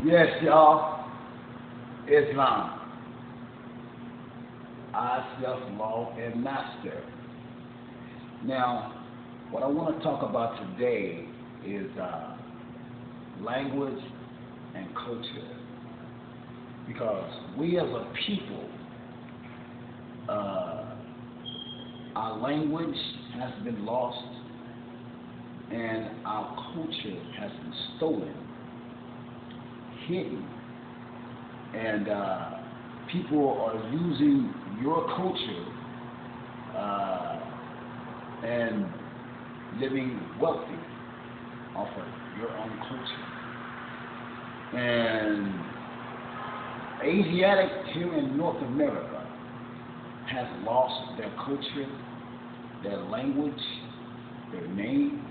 Yes, y'all. Islam. I, self-law, and master. Now, what I want to talk about today is language and culture. Because we as a people, uh, our language has been lost and our culture has been stolen, hidden, and people are using your culture and living wealthy off of your own culture. And Asiatic here in North America has lost their culture, their language, their name.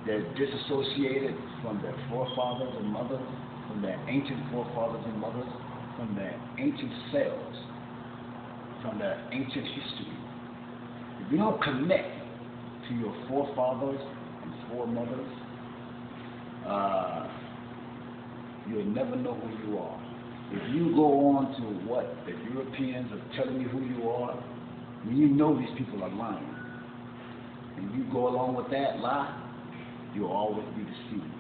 They're disassociated from their forefathers and mothers, from their ancient forefathers and mothers, from their ancient selves, from their ancient history. If you don't connect to your forefathers and foremothers, uh, you'll never know who you are. If you go on to what the Europeans are telling you who you are, when you know these people are lying, and you go along with that lie, you'll always be deceived.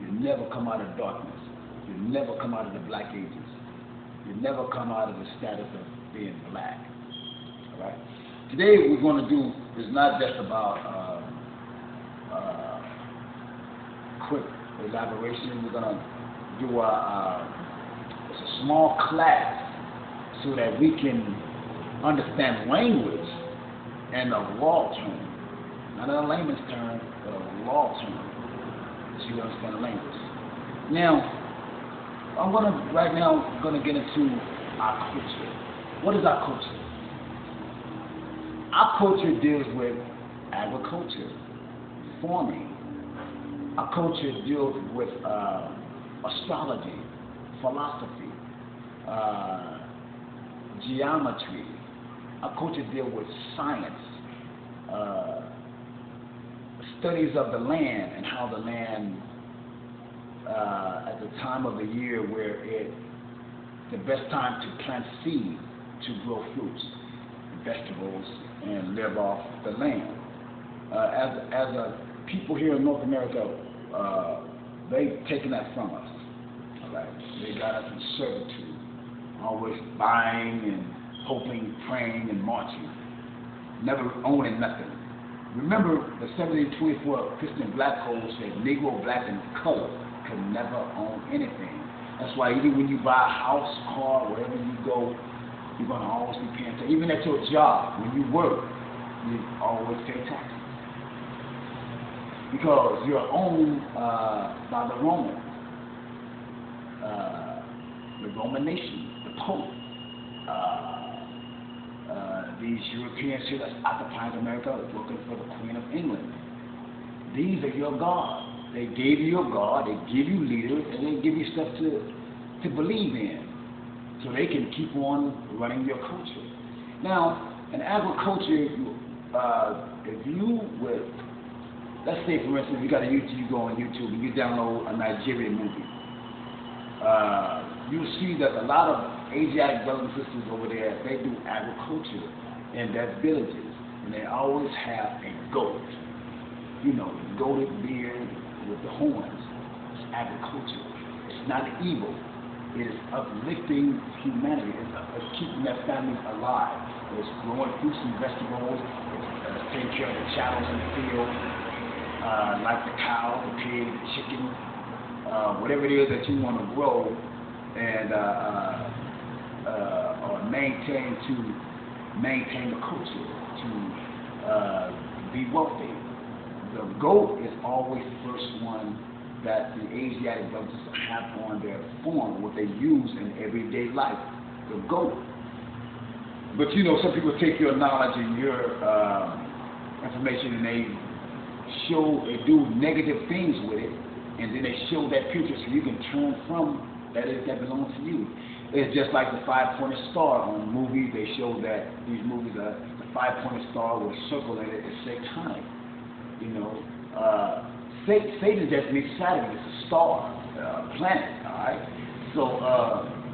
You'll never come out of darkness. You'll never come out of the black ages. You'll never come out of the status of being black. All right. Today, what we're going to do is not just about quick elaboration. We're going to do it's a small class so that we can understand language and the law term. Not a layman's term, but a law term. So you understand the language. Now, right now, I'm gonna get into our culture. What is our culture? Our culture deals with agriculture, farming. Our culture deals with astrology, philosophy, geometry. Our culture deals with science, studies of the land and how the land, at the time of the year where the best time to plant seed, to grow fruits, vegetables, and live off the land. As a people here in North America, they've taken that from us. All right, they got us in servitude, always buying and hoping, praying, and marching, never owning nothing. Remember, the 1724 Christian Black Code said Negro, Black, and color could never own anything. That's why even when you buy a house, car, wherever you go, you're going to always be paying taxes. Even at your job, when you work, you always pay taxes. Because you're owned by the Roman nation, the Pope. These Europeans here that's occupying America are working for the Queen of England. These are your gods. They gave you your God, they give you leaders, and they give you stuff to believe in, so they can keep on running your culture. Now, in agriculture, if you would, let's say for instance, you got a YouTube, you go on YouTube and you download a Nigerian movie. You'll see that a lot of Asiatic brothers and sisters over there, they do agriculture in their villages, and they always have a goat. You know, the goated beard with the horns. It's agriculture. It's not evil. It is uplifting humanity. It's keeping their families alive. It's growing fruits and vegetables. It's taking care of the chattels in the field, like the cow, the pig, the chicken, whatever it is that you want to grow and or maintain the culture, to be wealthy. The goat is always the first one that the Asiatic brothers have on their form, what they use in everyday life, the goat. But you know, some people take your knowledge and your information and they do negative things with it, and then they show that picture so you can turn from that belongs to you. It's just like the five-pointed star on movies. They show that these movies are the five-pointed star with a circle in it is satanic. You know, Satan just makes Saturn as a star, planet, all right? So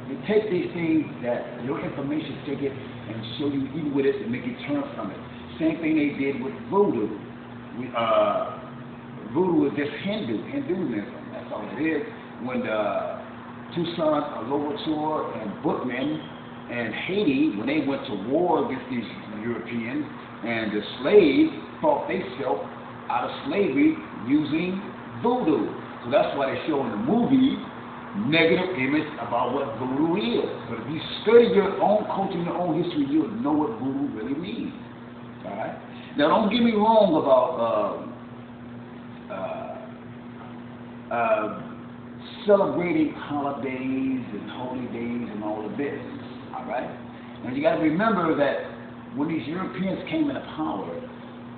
they take these things that your information, take it and show you evil with it and make you turn from it. Same thing they did with voodoo. Voodoo is just Hinduism. That's all it is. When the two sons of Louverture and Bookman and Haiti, when they went to war against these Europeans, and the slaves fought themselves out of slavery using voodoo. So that's why they show in the movie negative image about what voodoo is. But if you study your own culture and your own history, you'll know what voodoo really means. All right? Now, don't get me wrong about celebrating holidays and holy days and all of this. All right? And you got to remember that when these Europeans came into power,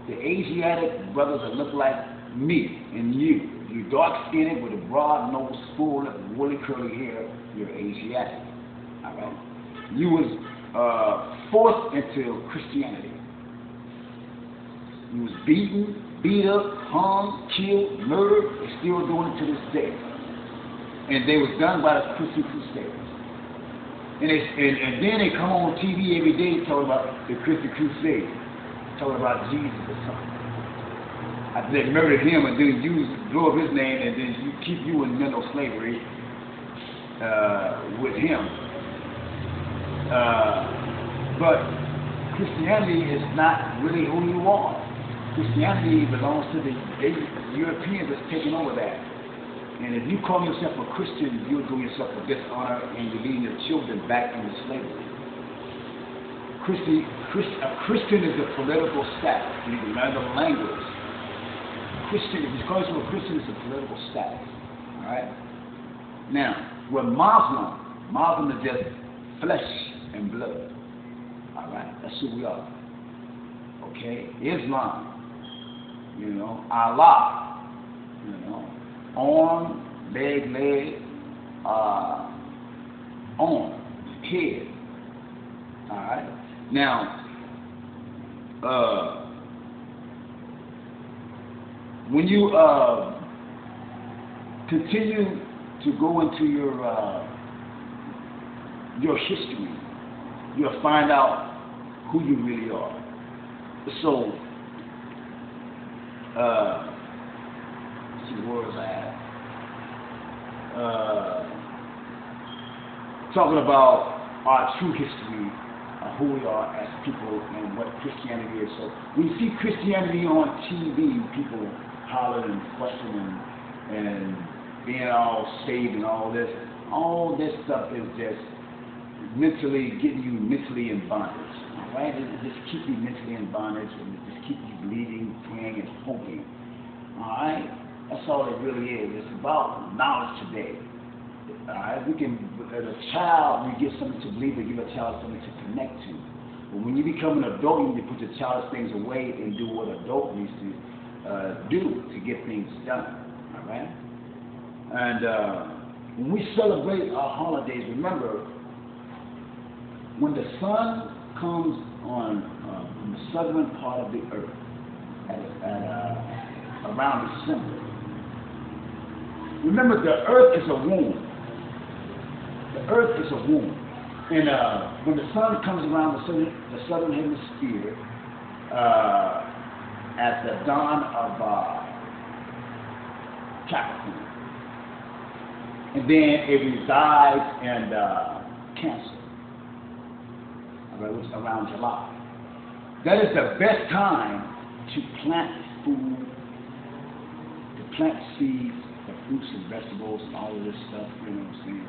the Asiatic brothers that look like me and you're dark-skinned with a broad nose, full of woolly curly hair, you're Asiatic. All right? You was forced into Christianity. You was beaten, beat up, hung, killed, murdered. They're still doing it to this day. And they was done by the Christian Crusaders. And then they come on TV every day talking about the Christian Crusade, talking about Jesus or something. After they murdered him and then blow up his name and then keep you in mental slavery with him. But Christianity is not really who you are. Christianity belongs to the Europeans that's taking over that. And if you call yourself a Christian, you're doing yourself a dishonor and you're leading your children back into slavery. A Christian is a political status. You need to learn the language. Christian, if you call yourself a Christian, it's a political status. All right? Now, we're Muslim. Muslim is just flesh and blood. All right? That's who we are. Okay? Islam. You know, Allah. You know. Arm, leg, arm, head. All right. Now, when you continue to go into your history, you'll find out who you really are. So, see the words I have. Talking about our true history of who we are as people and what Christianity is. So we see Christianity on TV, people hollering and fussing and being all saved and all this. All this stuff is just getting you mentally in bondage. All right? It just keep you mentally in bondage and it just keep you believing, praying, and hoping. All right? That's all it really is. It's about knowledge today. All right? We can, as a child, we give something to believe and give a child something to connect to. But when you become an adult, you need to put your childish things away and do what an adult needs to do to get things done. All right? And when we celebrate our holidays, remember, when the sun comes on the southern part of the earth around December, remember, the earth is a womb. The earth is a womb. And when the sun comes around the southern hemisphere at the dawn of Capricorn, and then it resides in Cancer, which is around July. That is the best time to plant food, to plant seeds, the fruits and vegetables and all of this stuff, you know what I'm saying?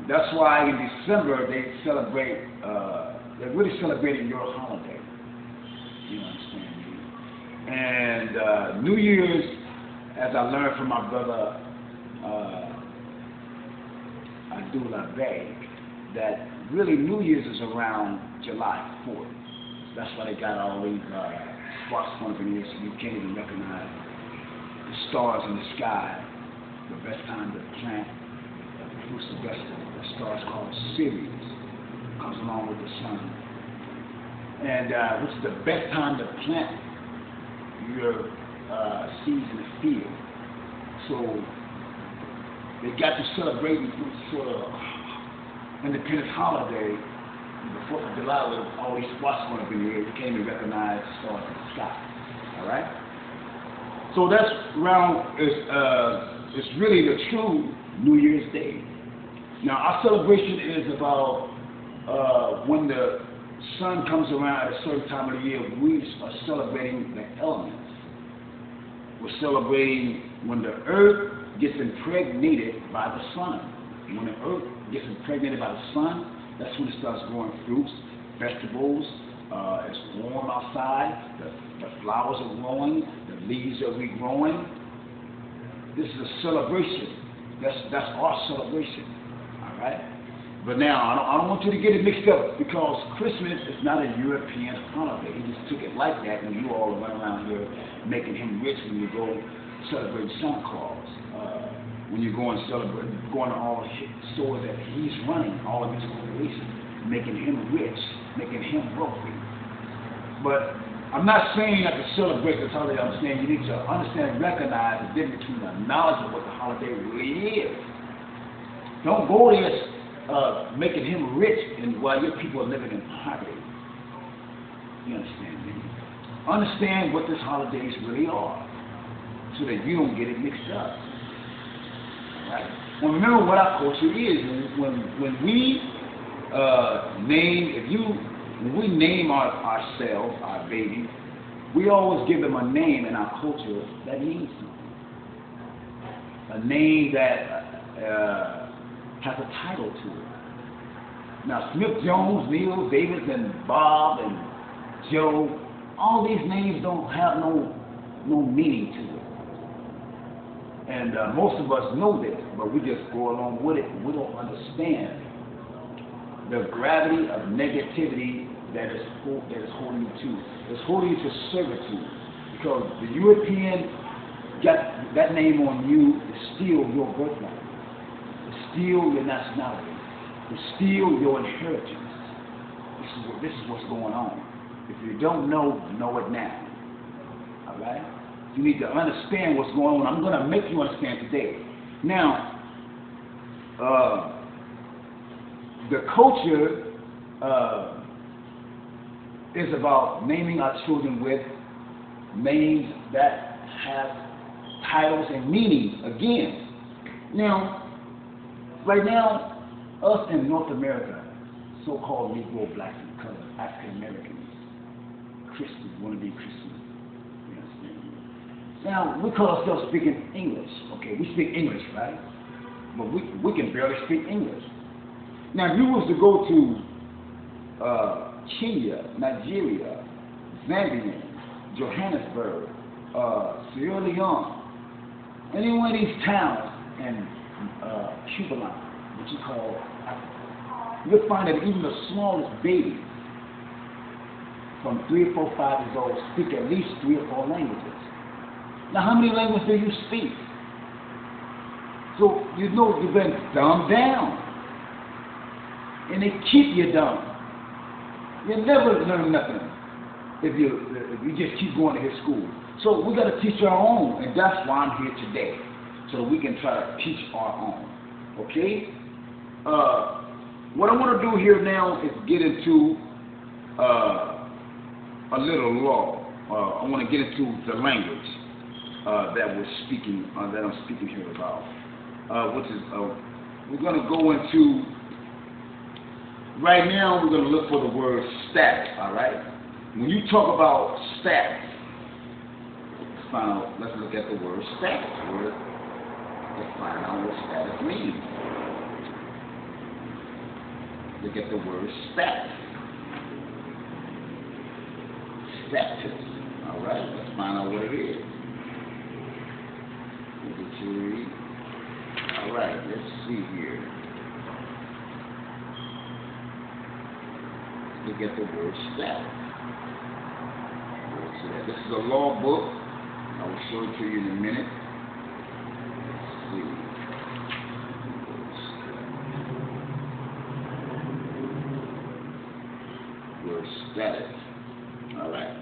That's why in December they celebrate, they're really celebrating your holiday. You understand me? And New Year's, as I learned from my brother Abdullah Bey, that really New Year's is around July 4th. So that's why they got all these spots going up in here so you can't even recognize the stars in the sky. The best time to plant the fruits and vegetables. The stars called Sirius. Comes along with the sun. And which is the best time to plant your seeds in the field. So they got to celebrating some sort of independence holiday, the 4th of July, with all these spots going up in the air. You can't even recognize the stars in the sky. All right? So that's around, it's really the true New Year's Day. Now, our celebration is about when the sun comes around at a certain time of the year, we are celebrating the elements. We're celebrating when the earth gets impregnated by the sun. When the earth gets impregnated by the sun, that's when it starts growing fruits, vegetables. It's warm outside. The flowers are growing. The leaves are regrowing. This is a celebration. That's our celebration. All right. But now I don't want you to get it mixed up, because Christmas is not a European holiday. He just took it like that, and you all run around here making him rich when you go celebrate Santa Claus. When you go and celebrate, going to all the stores that he's running, all of his corporations, making him rich, making him wealthy. But I'm not saying that to celebrate this holiday. I'm saying you need to understand and recognize the difference between the knowledge of what the holiday really is. Don't go there making him rich and while your people are living in poverty. You understand me? Understand what these holidays really are, so that you don't get it mixed up. Right? Well, remember what our culture is. When we name ourselves, our baby, we always give them a name in our culture that means something. A name that has a title to it. Now, Smith, Jones, Neil, Davis, and Bob, and Joe, all these names don't have no meaning to it. And most of us know this, but we just go along with it. We don't understand the gravity of negativity that is holding you to. It's holding you to servitude, because the European got that name on you to steal your birthright, to steal your nationality, to steal your inheritance. This is what's going on. If you don't know it now. All right? You need to understand what's going on. I'm going to make you understand today. Now, the culture is about naming our children with names that have titles and meaning again. Now, right now, us in North America, so-called Negro, blacks, and colors, African Americans, Christians, want to be Christians. Now, we call ourselves speaking English. Okay, we speak English, right? But we can barely speak English. Now, if you was to go to Kenya, Nigeria, Zambia, Johannesburg, Sierra Leone, any one of these towns, and Cuba, what you call Africa, you'll find that even the smallest baby, from 3 or 4, 5 years old, speak at least 3 or 4 languages. Now, how many languages do you speak? So, you know you've been dumbed down. And they keep you dumb. You'll never learn nothing if you just keep going to his school. So, we got to teach our own, and that's why I'm here today, so that we can try to teach our own. Okay? What I want to do here now is get into a little law. I want to get into the language that I'm speaking here about, which is we're going to go into. Right now, we're going to look for the word status. All right. When you talk about status, let's look at the word status. Let's find out what status means. Look at the word status. Status. All right. Let's find out what it is. All right, let's see here. Look at the word status. This is a law book. I will show it to you in a minute. Let's see. Word status. All right.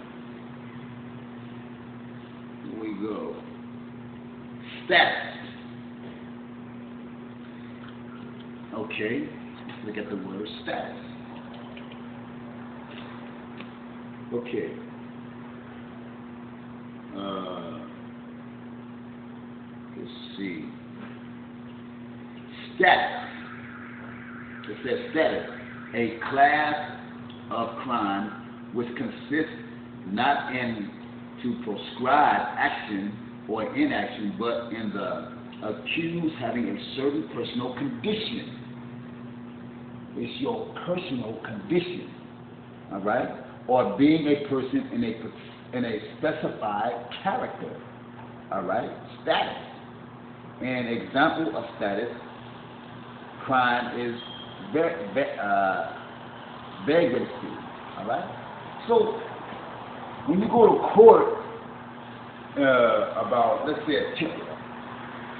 Here we go. status. Okay, let's look at the word status. Okay. Let's see. Status. It says status, a class of crime which consists not in to prescribe action or inaction, but in the accused having a certain personal condition. It's your personal condition, all right? Or being a person in a specified character, all right? Status. An example of status crime is vagrancy, all right? So when you go to court about, let's say, a ticket,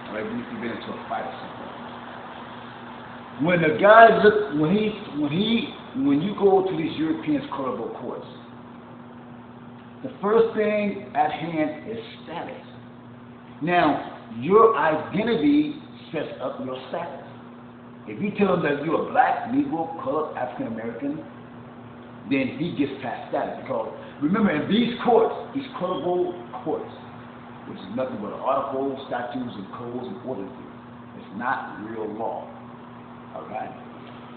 all right, you've been into a fight or something. When the guy look, when you go to these European colorable courts, the first thing at hand is status. Now, your identity sets up your status. If you tell him that you're a black, Negro, colored, African American, then he gets past status. Because remember, in these courts, these colorable courts, which is nothing but articles, statutes, and codes and ordinances, it's not real law. All right?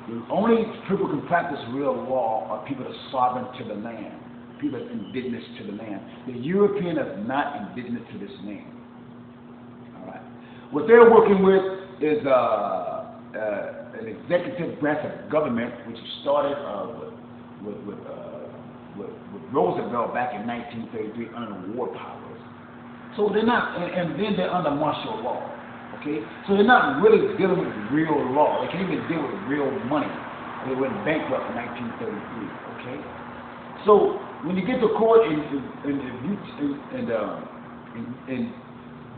The only people who can practice real law are people that are sovereign to the land, people that are indigenous to the land. The European is not indigenous to this land. All right? What they're working with is an executive branch of government, which started with Roosevelt back in 1933 under the war powers. So they're not, and then they're under martial law. Okay, so they're not really dealing with real law. They can't even deal with real money. They went bankrupt in 1933. Okay, so when you get to court and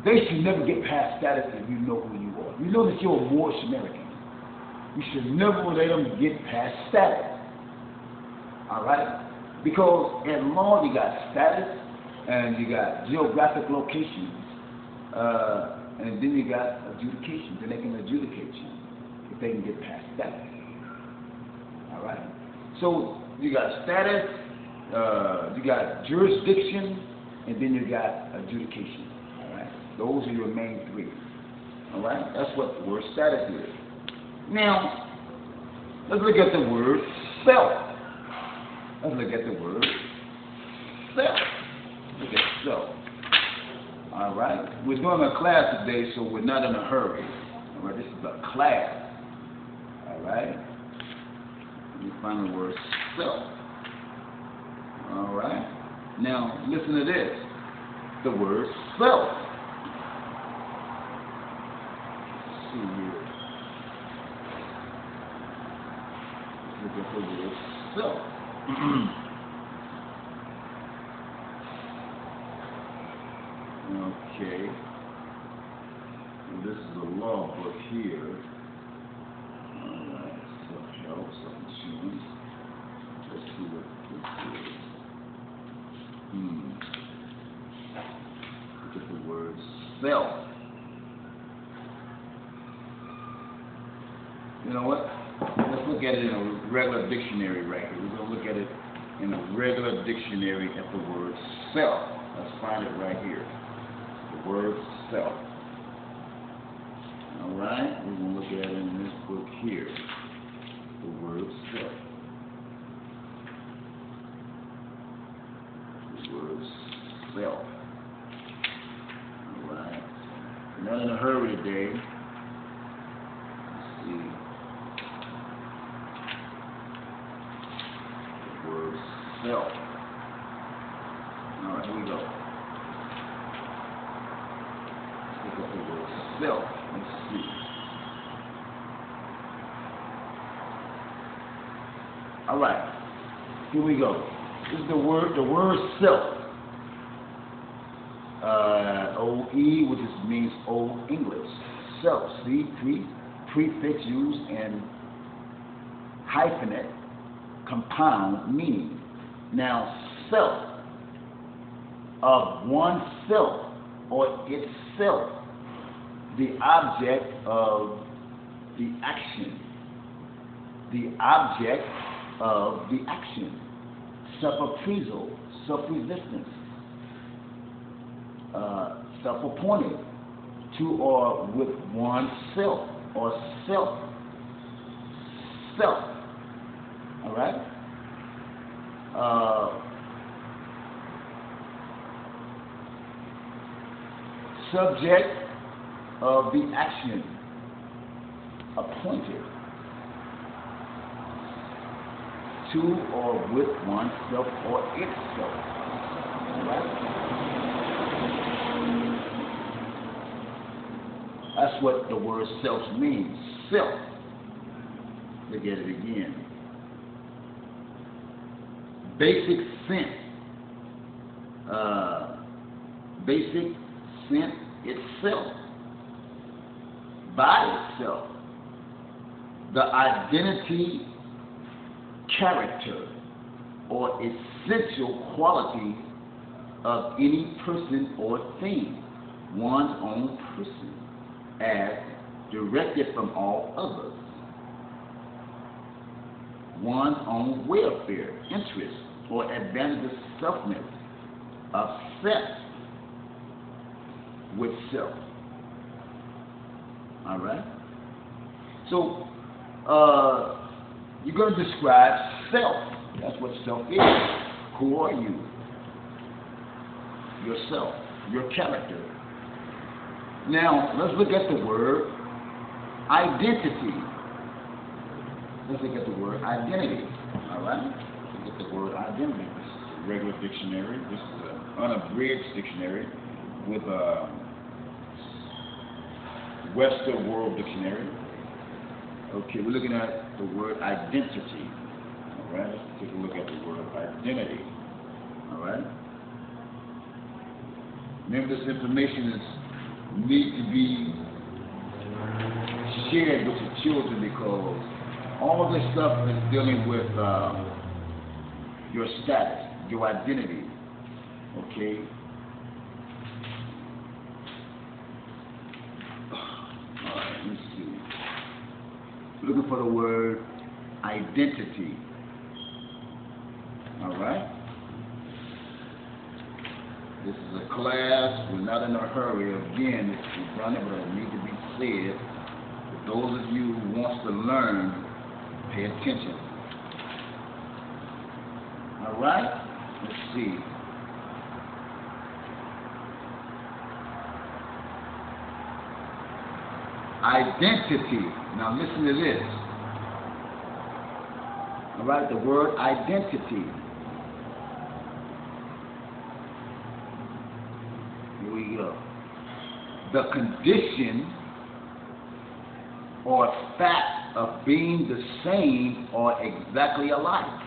they should never get past status if you know who you are. You know that you're a Moorish American. You should never let them get past status. All right, because in law you got status and you got geographic locations. And then you got adjudication. Then they can adjudicate you if they can get past that. All right. So you got status, you got jurisdiction, and then you got adjudication. All right. Those are your main three. All right. That's what the word status is. Now, let's look at the word self. Let's look at the word self. Look at self. All right, we're doing a class today, so we're not in a hurry. All right, this is a class. All right, let me find the word self. All right, now listen to this. The word self. Let's see here. Let's look at the word self. Okay, and this is a law book here. Alright, self-help, self-insurance. Let's see what this is. Look at the word self. You know what? Let's look at it in a regular dictionary right here. We're going to look at it in a regular dictionary at the word self. Let's find it right here. The word self. All right, we're going to look at it in this book here. The word self. The word self. All right. We're not in a hurry today. Let's see. The word self. All right, here we go. Look at the word self. Let's see. All right, here we go. This is the word self. O-E, which means Old English. Self, see, prefix used in hyphenate, compound meaning. Now, self, of oneself or itself. the object of the action. The object of the action. Self-appraisal, self-resistance, self-appointed to or with oneself or self. All right? Subject of the action, appointed to or with oneself or itself. Right? That's what the word self means. Self. Look at it again. Basic sense. Basic sense itself. By itself. The identity, character, or essential quality of any person or thing, one's own person, as directed from all others, one's own welfare, interest, or advantage of selfness, obsessed with self. All right? So, you're going to describe self. That's what self is. Who are you? Yourself, your character. Now, let's look at the word identity. Let's look at the word identity. All right? Let's look at the word identity. This is a regular dictionary. This is an unabridged dictionary with a Webster World Dictionary. Okay, we're looking at the word identity. All right, let's take a look at the word identity. All right. Remember, this information needs to be shared with your children because all this stuff is dealing with your status, your identity. Okay. All right, let's see. Looking for the word identity. All right. This is a class. We're not in a hurry. Again, it's running, but it needs to be said. For those of you who wants to learn, pay attention. All right. Let's see. Identity. Now listen to this. All right, the word identity. Here we go. The condition or fact of being the same or exactly alike.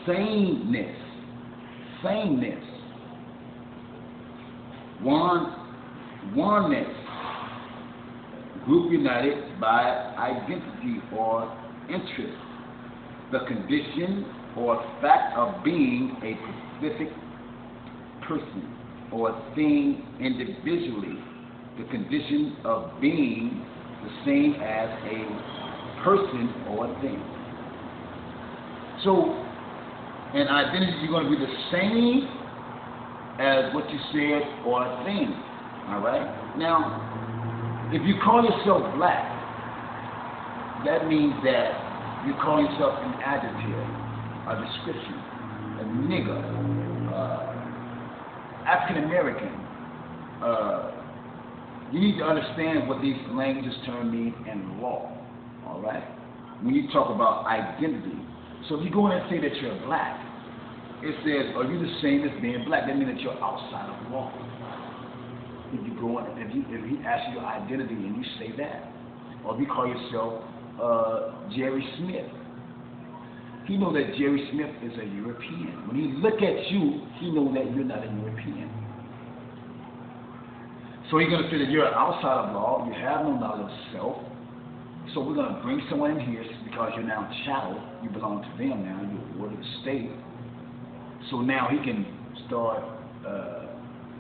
Sameness. Sameness. Oneness, group united by identity or interest, the condition or fact of being a specific person or thing individually, the condition of being the same as a person or thing. So, an identity is going to be the same as what you said or a thing. All right? Now, if you call yourself black, that means that you call yourself an adjective, a description, a nigger, African American. You need to understand what these languages term mean in law. All right? When you talk about identity. So if you go in and say that you're black, it says, are you the same as being black? That means that you're outside of law. If you go in, if he asks you your identity and you say that, or if you call yourself Jerry Smith, he knows that Jerry Smith is a European. When he look at you, he knows that you're not a European. So he's going to say that you're outside of law, you have no knowledge of self. So we're going to bring someone in here because you're now a chattel, you belong to them now, you're a ward of the state. So now he can start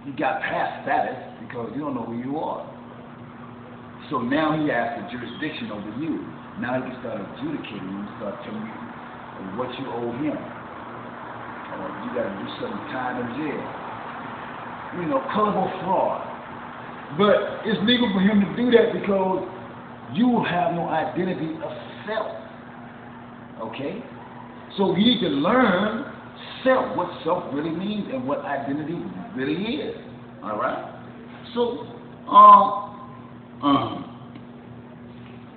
He got past status because you don't know who you are. So now he has the jurisdiction over you. Now he can start adjudicating you, start telling you what you owe him. Or you got to do some time in jail. You know, colorful fraud. But it's legal for him to do that because you have no identity of self. Okay? So you need to learn self, what self really means and what identity really is. Alright? So,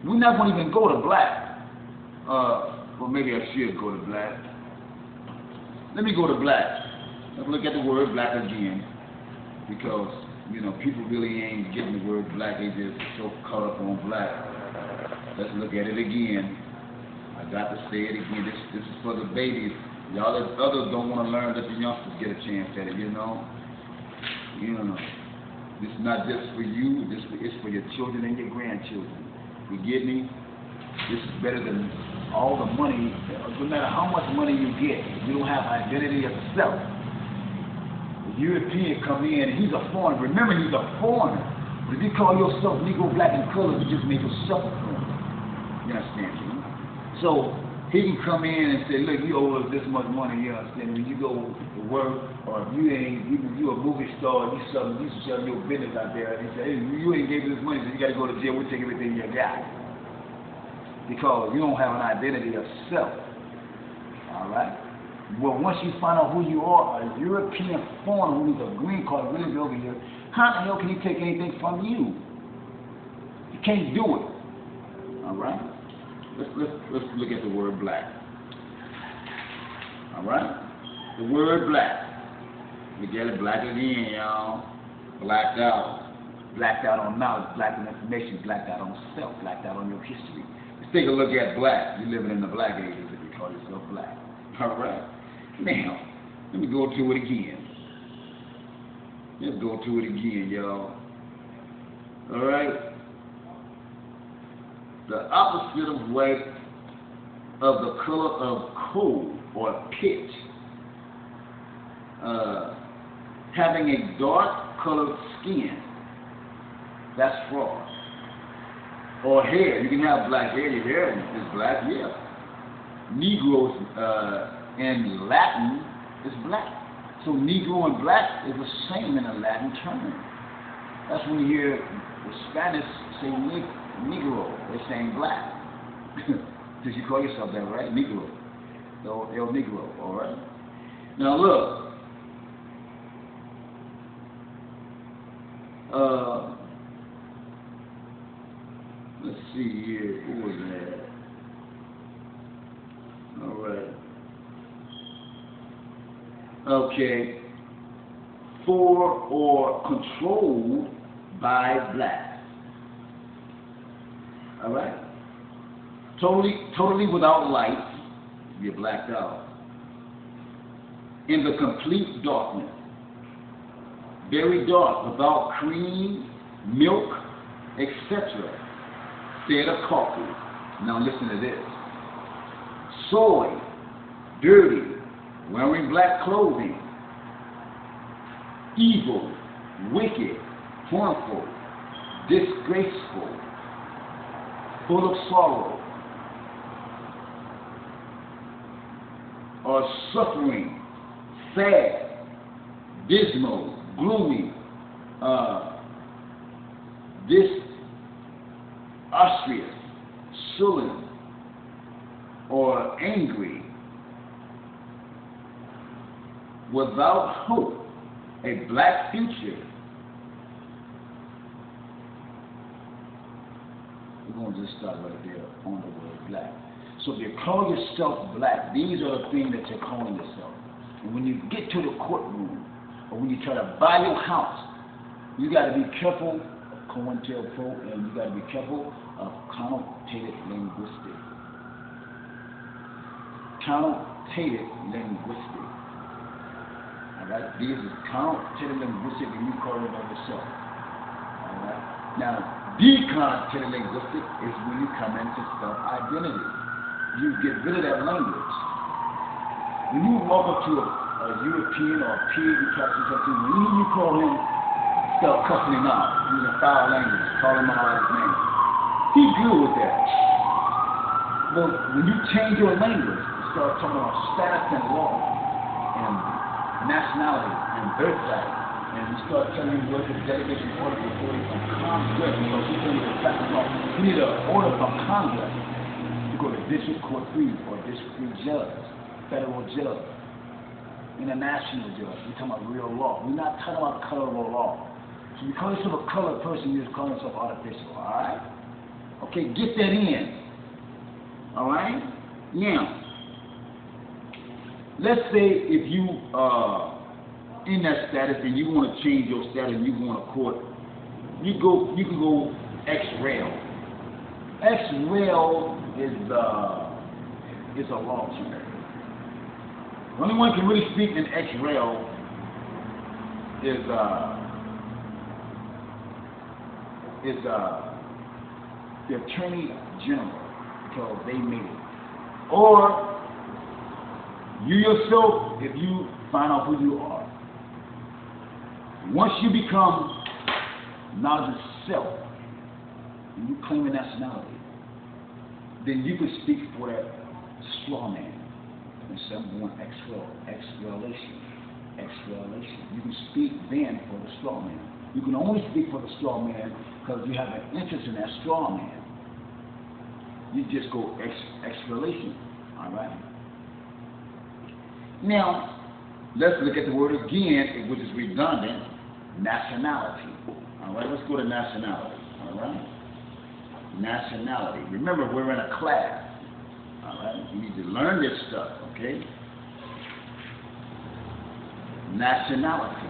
we're not going to even go to black. Well, maybe I should go to black. Let me go to black. Let's look at the word black again. Because, you know, people really ain't getting the word black. They just so caught up on black. Let's look at it again. I got to say it again. This is for the babies. Y'all that others don't want to learn, let the youngsters get a chance at it, you know. You know. This is not just for you. It's for your children and your grandchildren. You get me? This is better than all the money. No matter how much money you get, you don't have identity of self. The European come in and he's a foreigner. Remember, he's a foreigner. But if you call yourself Negro, black, and colored, you just make yourself a foreigner. You understand me? So he can come in and say, look, you owe us this much money, you understand? When you go to work, or if you a movie star, you sell your business out there, and he say, hey, you ain't gave us this money, so you got to go to jail, we'll take everything you got. Because you don't have an identity of self. All right? Well, once you find out who you are, a European foreigner who needs a green card really be over here, how the hell can he take anything from you? You can't do it. All right? Let's look at the word black. All right? The word black. We get it black again, y'all. Blacked out. Blacked out on knowledge, blacked on information, blacked out on self, blacked out on your history. Let's take a look at black. You're living in the black ages if you call yourself black. All right? Now, let me go to it again. Let's go to it again, y'all. All right? The opposite of white of the color of coal or pitch. Having a dark colored skin. That's fraud. Or hair. You can have black hair. Your hair is black, yeah. Negroes in Latin is black. So Negro and black is the same in a Latin term. That's when you hear the Spanish say Negro. They're saying black. Because you call yourself that, right? Negro. El Negro, all right? Now look. Let's see here. Who was that? All right. Okay. For or controlled by black. All right. Totally without light. You're blacked out. In the complete darkness. Very dark, without cream, milk, etc. Instead of coffee. Now listen to this. Soy, dirty, wearing black clothing, evil, wicked, harmful, disgraceful, full of sorrow, or suffering, sad, dismal, gloomy, disastrous, sullen, or angry, without hope, a black future. We're going to just start right there on the word black. So if you call yourself black, these are the things that you're calling yourself. And when you get to the courtroom, or when you try to buy your house, you got to be careful of COINTELPRO, and you got to be careful of connotative linguistics. Connotative linguistics. All right? These are connotative linguistics, and you call it on yourself. All right? Now, deconnotative linguistics is when you come into self-identity. You get rid of that language. When you walk up to a a European or a pig you practice something, when you call him, start cussing him out, using foul language, call him out by his name. He good with that. But when you change your language, you start talking about status and law and nationality and birthright, and you start telling him what the delegation order before he from Congress, because he's going to practice law. You need an order from Congress to go to district court 3 or district 3 judge, federal judge, international judge. We're talking about real law. We're not talking about colorable law. So you call yourself a colored person, you're just calling yourself artificial, all right? Okay, get that in. All right? Now, let's say if you in that status and you want to change your status and you want to court, you can go ex-rel. Ex-rel is a law term. The only one who can really speak in ex-rel is the Attorney General, because they made it. Or you yourself, if you find out who you are. Once you become knowledge of self, and you claim a nationality, then you can speak for that straw man. And someone exhalation. You can speak then for the straw man. You can only speak for the straw man because you have an interest in that straw man. You just go exhalation, all right? Now, let's look at the word again, which is redundant, nationality. All right, let's go to nationality, all right? Nationality. Remember, we're in a class, all right? You need to learn this stuff, okay? Nationality.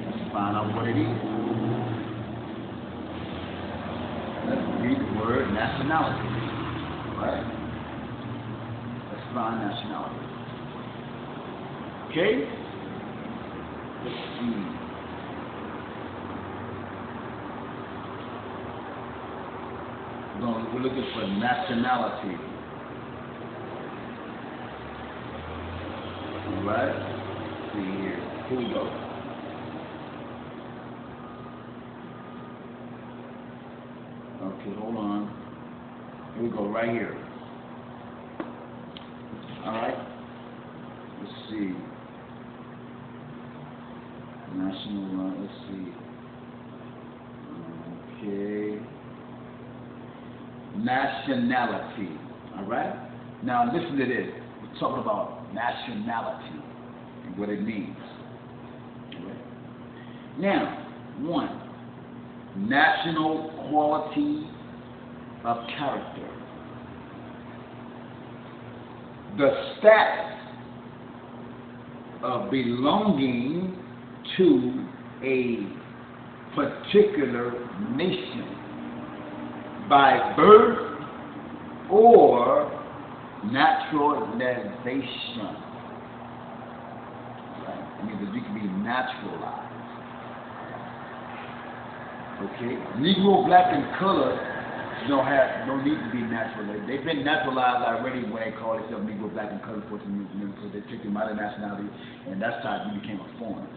Let's find out what it is. Let's read the word nationality. All right? Let's find nationality. Okay? Let's see. We're looking for nationality. All right? Let's see here. Here we go. Okay, hold on. Here we go, right here. All right. Let's see. National, let's see. Okay. Nationality. All right. Now listen to this. We're talking about nationality and what it means. All right. Now, one. National quality of character. The status of belonging to a particular nation by birth or naturalization. Right? I mean, you can be naturalized. Okay, Negro, black, and color don't need to be naturalized. They've been naturalized already when they call themselves Negro, black, and color for some reason, because they took them out of nationality, and that's how you became a foreigner.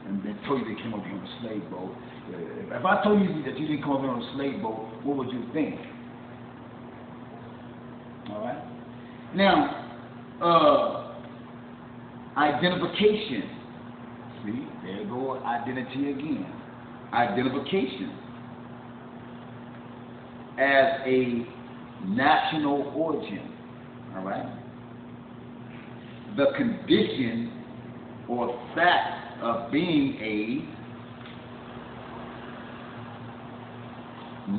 And they told you they came over here on a slave boat. If I told you that you didn't come over here on a slave boat, what would you think? All right. Now, identification. See, there you go, identity again. Identification as a national origin, all right? The condition or fact of being a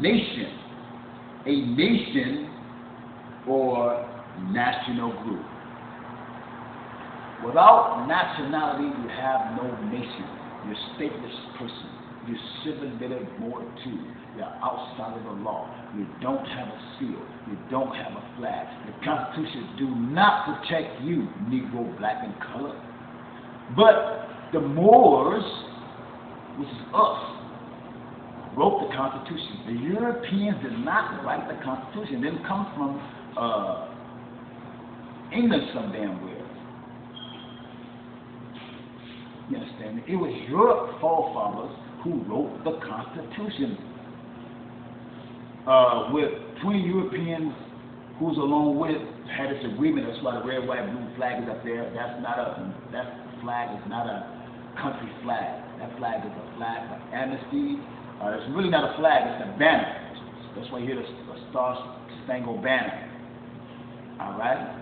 nation or national group. Without nationality, you have no nation. You're a stateless person. You're civil more too. You're outside of the law. You don't have a seal. You don't have a flag. The Constitution do not protect you, Negro, black, and color. But the Moors, which is us, wrote the Constitution. The Europeans did not write the Constitution. It didn't come from England some damn well. You understand me? It was your forefathers who wrote the Constitution with 20 Europeans who's along with had this agreement. That's why the red, white, blue flag is up there. That flag is not a country flag. That flag is a flag of amnesty. It's really not a flag, it's a banner. That's why you hear the Star-Spangled Banner. All right?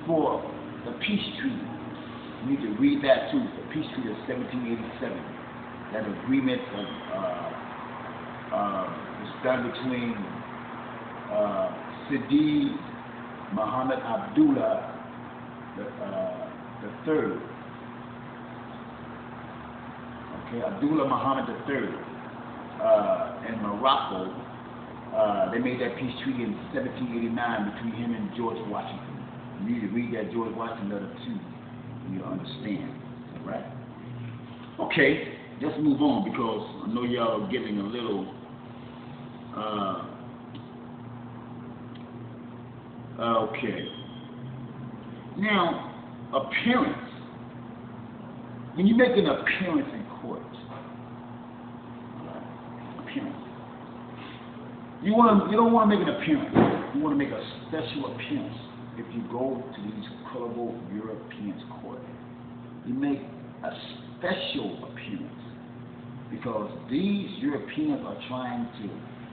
For the peace treaty, you need to read that too. The peace treaty of 1787. That agreement was done between Sidi Muhammad Abdullah the third. Okay, Abdullah Muhammad III in Morocco. They made that peace treaty in 1789 between him and George Washington. You need to read that George Washington letter too, and you'll understand. All right? Okay, let's move on because I know y'all are getting a little okay. Now, appearance. When you make an appearance in court, appearance. You don't want to make an appearance. You want to make a special appearance. If you go to these credible Europeans' court, you make a special appearance because these Europeans are trying to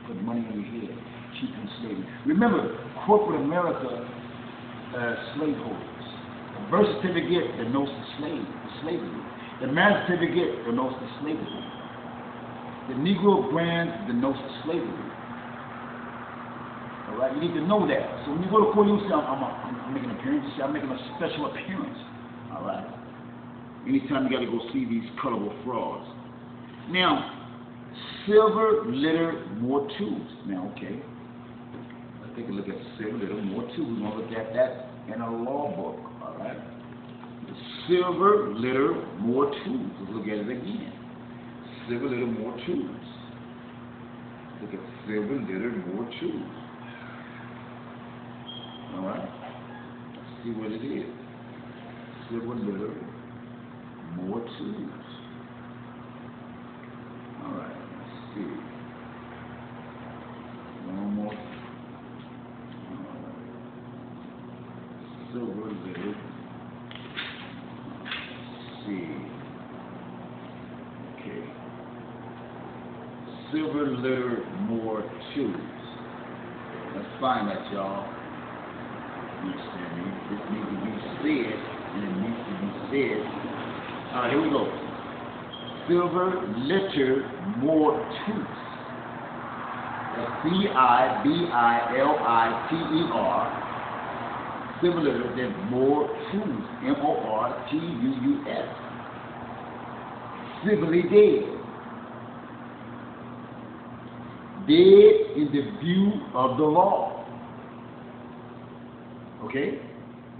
put money in your head, keep you in slavery. Remember, corporate America, slaveholders. The birth certificate denotes the slavery. The marriage certificate denotes the slavery. The Negro brand denotes the slavery. All right, you need to know that. So when you go to court, you say, I'm making an appearance. You say, I'm making a special appearance. All right. Anytime you got to go see these colorful frauds. Now, silver litter more tubes. Now, okay. Let's take a look at silver litter more tubes. We're going to look at that in a law book. All right. The silver litter more tubes. Let's look at it again. Silver litter more tubes. Look at silver litter more tubes. All right. Let's see what it is. Silver litter more tubes. All right. Let's see. One more. Silver litter. Let's see. Okay. Silver litter more tubes. Let's find that, y'all. You understand me? This needs to be said, and it needs to be said. All right, here we go. Silver litter more tubes. That's C-I-B-I-L-I-T-E-R. Silver litter, then more tubes. M-O-R-T-U-U-S. Civilly dead. Dead in the view of the law. Okay?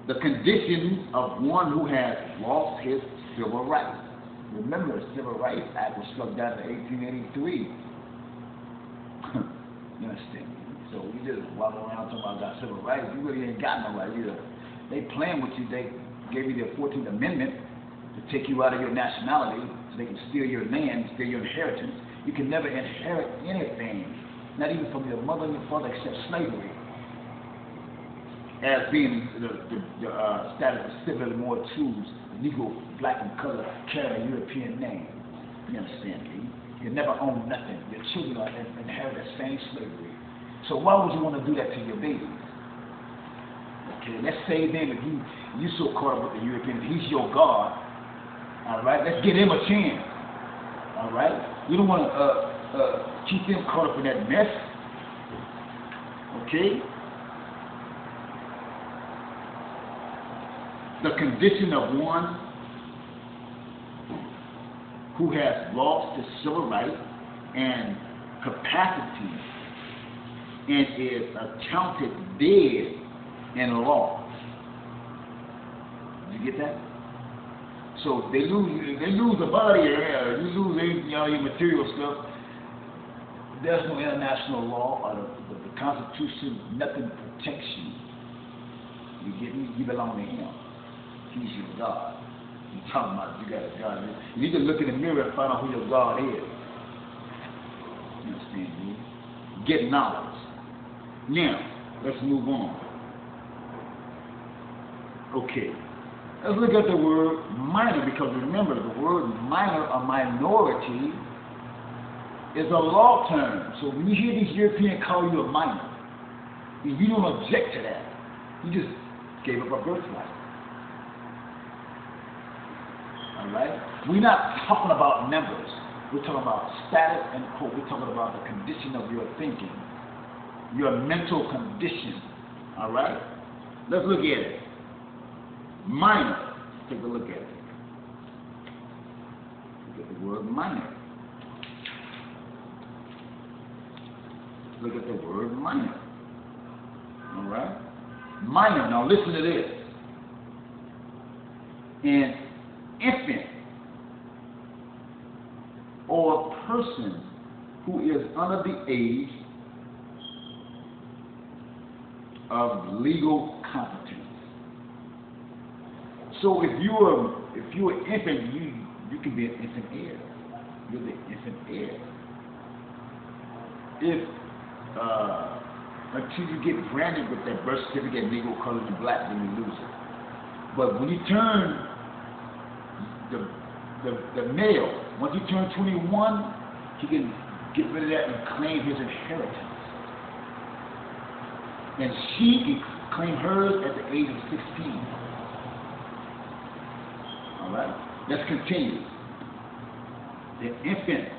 The condition of one who has lost his civil rights. Remember, the Civil Rights Act was struck down in 1883. You understand? So you just walk around talking about civil rights, you really ain't got no right either. They playing with you. They gave you the 14th Amendment to take you out of your nationality so they can steal your land, steal your inheritance. You can never inherit anything, not even from your mother and your father, except slavery, as being the status of civil more tubes, Negro, black and color, carry a European name. You understand me? You never own nothing. Your children are inherit the same slavery. So why would you want to do that to your babies? Okay, let's say then if you so caught up with the European, he's your God. All right, let's give him a chance. All right, you don't want to keep them caught up in that mess. Okay. The condition of one who has lost his civil rights and capacity and is accounted dead in law. Did you get that? So they lose a body, you lose your material stuff. There's no international law or the Constitution, nothing protects you. You get me? You belong to Him. He's your God. You're talking about you got a God. You need to look in the mirror and find out who your God is. You understand me? Get knowledge. Now, let's move on. Okay. Let's look at the word minor, because remember, the word minor or minority is a law term. So when you hear these Europeans call you a minor, you don't object to that. You just gave up a birthright. All right? We're not talking about numbers. We're talking about status and quote. We're talking about the condition of your thinking, your mental condition. All right? Let's look at it. Minor. Take a look at it. Look at the word minor. Look at the word minor. All right? Minor. Now listen to this. An infant or a person who is under the age of legal competence. So if you're an infant, you can be an infant heir. You're the infant heir. If until you get branded with that birth certificate, legal colored and black, then you lose it. But when you turn the male, once you turn 21, he can get rid of that and claim his inheritance. And she can claim hers at the age of 16. All right? Let's continue. The infant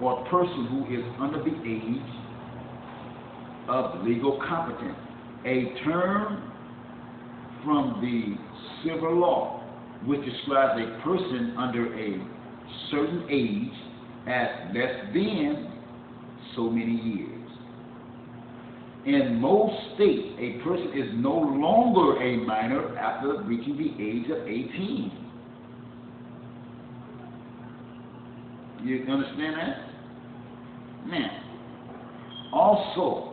or person who is under the age of legal competence, a term from the civil law which describes a person under a certain age at less than so many years. In most states, a person is no longer a minor after reaching the age of 18. You understand that? Now, also,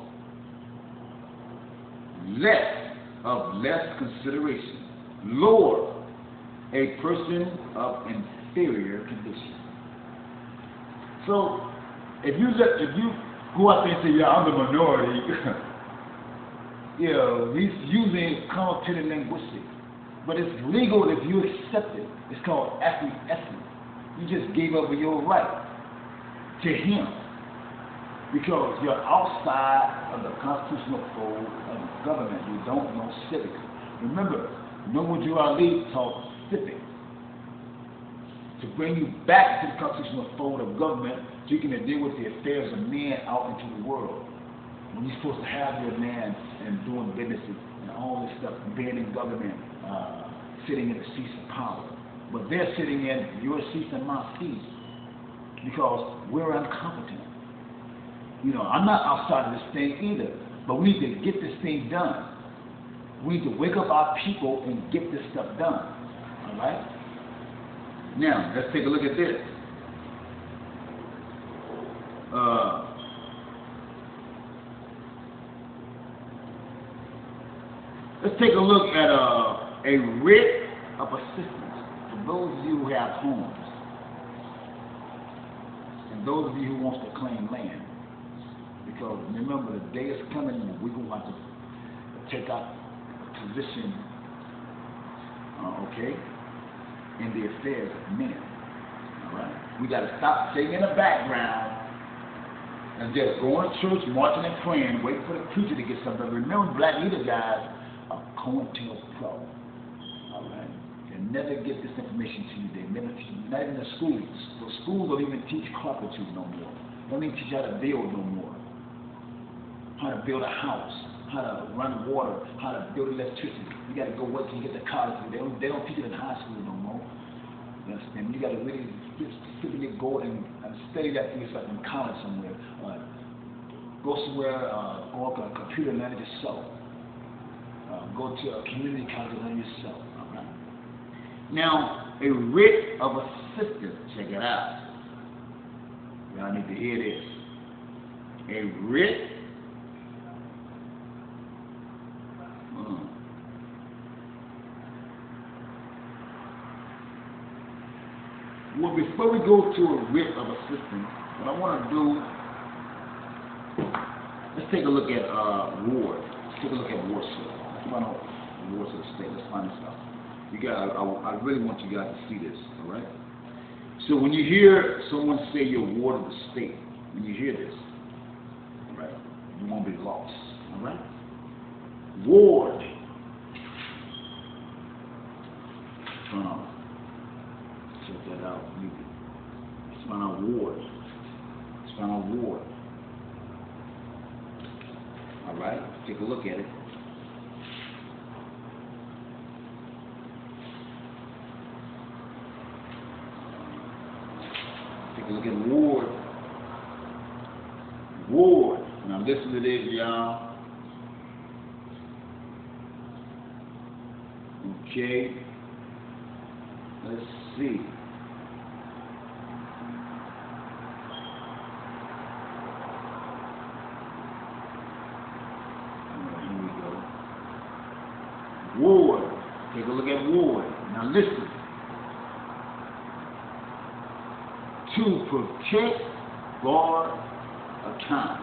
less consideration, lower, a person of inferior condition. So, if you go out there and say, yeah, I'm the minority, he's using connotative linguistics, but it's legal if you accept it. It's called acquiescence. You just gave up your right to him because you're outside of the constitutional fold of the government. You don't know civics. Remember, Noble Ali taught civics to bring you back to the constitutional fold of government so you can deal with the affairs of men out into the world. When you're supposed to have your man and doing businesses and all this stuff, being in government, sitting in the seats of power. But they're sitting in your seats and my seats because we're incompetent. You know, I'm not outside of this thing either, but we need to get this thing done. We need to wake up our people and get this stuff done. All right? Now, let's take a look at this. Let's take a look at a writ of assistance. For those of you who have homes, and those of you who want to claim land, because remember the day is coming when we're going to have to take our position, in the affairs of men. All right, we got to stop sitting in the background and just going to church, marching and praying, waiting for the preacher to get something. Remember, black leader guys are COINTELPRO. All right. They never get this information to you. They never teach you, not even the schools. The schools don't even teach carpentry no more. They don't even teach you how to build no more. How to build a house, how to run water, how to build electricity. You got to go work till you get to college. They don't teach it in high school no more. You understand? You got to really specifically go and study that for yourself in college somewhere. Go somewhere, go up a computer and learn it yourself. Go to a community college and learn yourself. All right? Now, a writ of assistance. Check it out. Y'all need to hear this. A writ. Well, before we go to a writ of assistance, what I want to do, let's take a look at ward. Let's take a look at wardship. Let's find out the wards of the state. Let's find this out. You guys, I really want you guys to see this, all right? So when you hear someone say you're ward of the state, when you hear this, all right, you won't be lost, all right? Ward. Check that out. Let's find out ward. Let's find out ward. All right, take a look at it. Take a look at ward. Ward. Now listen to this, y'all. Okay. Let's see. Here we go. Ward. Take a look at ward. Now listen. To protect, guard, account,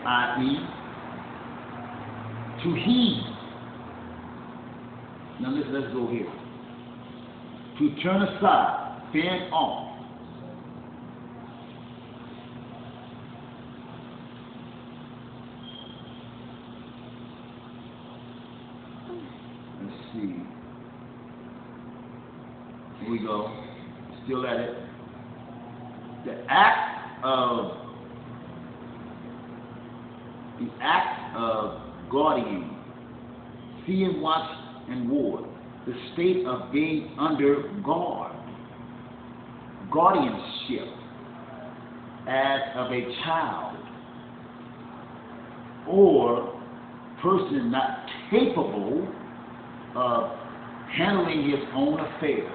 i.e., to heed. Now let's go here. To turn aside, fend off. Let's see. Here we go. Still at it. The act of guardian, see and watch and ward, the state of being under guard, guardianship as of a child or person not capable of handling his own affairs,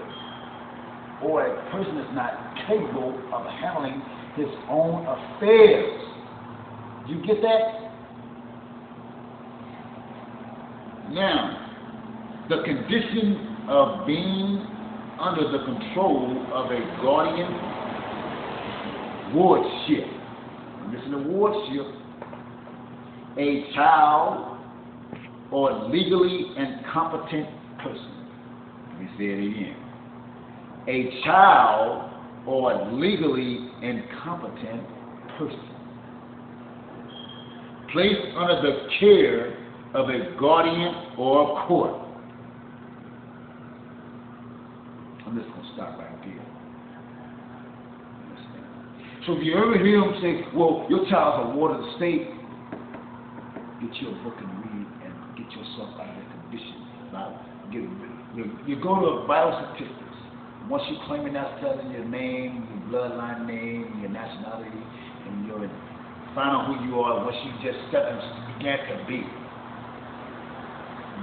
or a person is not capable of handling his own affairs. You get that? Now, the condition of being under the control of a guardian, wardship. Listen to wardship. A child or legally incompetent person. Let me say it again. A child or legally incompetent person placed under the care of a guardian or a court. I'm just going to stop right there. So if you ever hear them say, well, your child's a ward of the state, get your book and read and get yourself out of that condition. You go to vital statistics. Once you claim it, that's telling your name, your bloodline name, your nationality, and your find out who you are. Once you just step and began to be.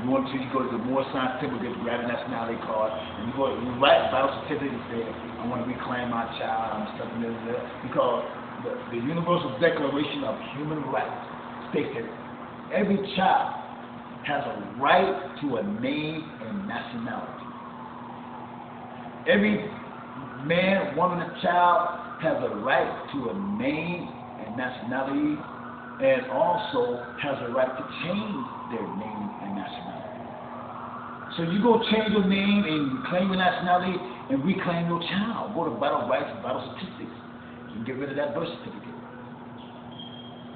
You want to go to the more scientific, get grab a nationality card, and you write vital certificate and say, I want to reclaim my child, I'm something there. Because the Universal Declaration of Human Rights states that every child has a right to a name and nationality. Every man, woman, and child has a right to a name and nationality, and also has a right to change their name and nationality. So you go change your name and reclaim your nationality and reclaim your child. Go to vital rights and vital statistics and get rid of that birth certificate.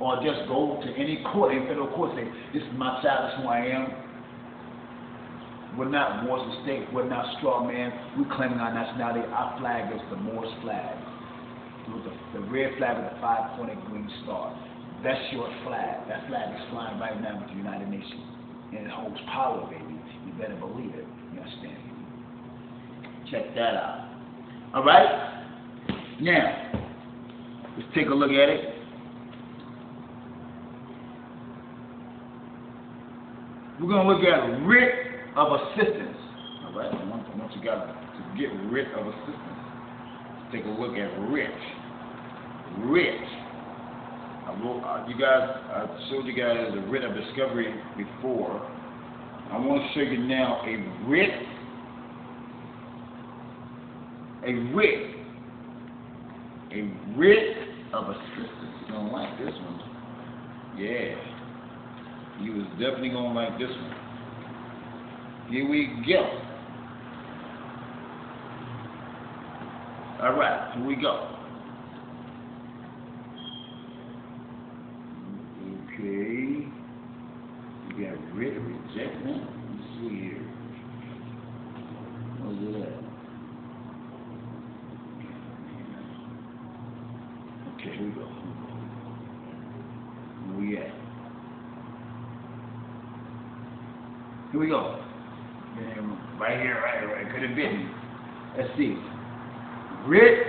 Or just go to any court, any federal court, say, this is my child, this is who I am. We're not wards of the state, we're not straw man, we're claiming our nationality. Our flag is the Moorish flag. With the red flag with the 5-pointed green star. That's your flag. That flag is flying right now with the United Nations. And it holds power, baby. You better believe it. You understand? Check that out. All right? Now, let's take a look at it. We're going to look at writ of assistance. All right? I want you guys to get writ of assistance. take a look at writ. Writ. I showed you guys the writ of discovery before. I want to show you now a writ. A writ. A writ of assistance. You don't like this one. Yeah. You was definitely going to like this one. Here we go. All right, here we go. Okay. You got writ of rejectment. Let's see here. What's it at? Okay, here we go. Where we at? Here we go. Right here, right. Could have been. Let's see. Writ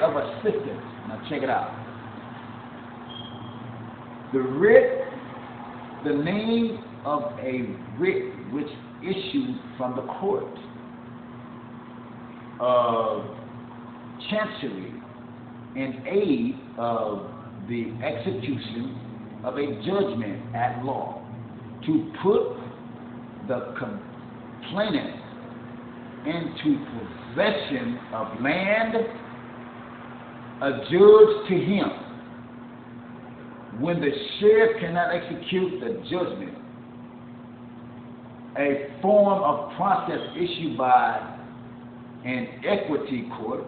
of assistance. Now check it out. The writ, the name of a writ which issued from the court of chancery in aid of the execution of a judgment at law, to put the complainant into possession of land adjudged to him. When the sheriff cannot execute the judgment, a form of process issued by an equity court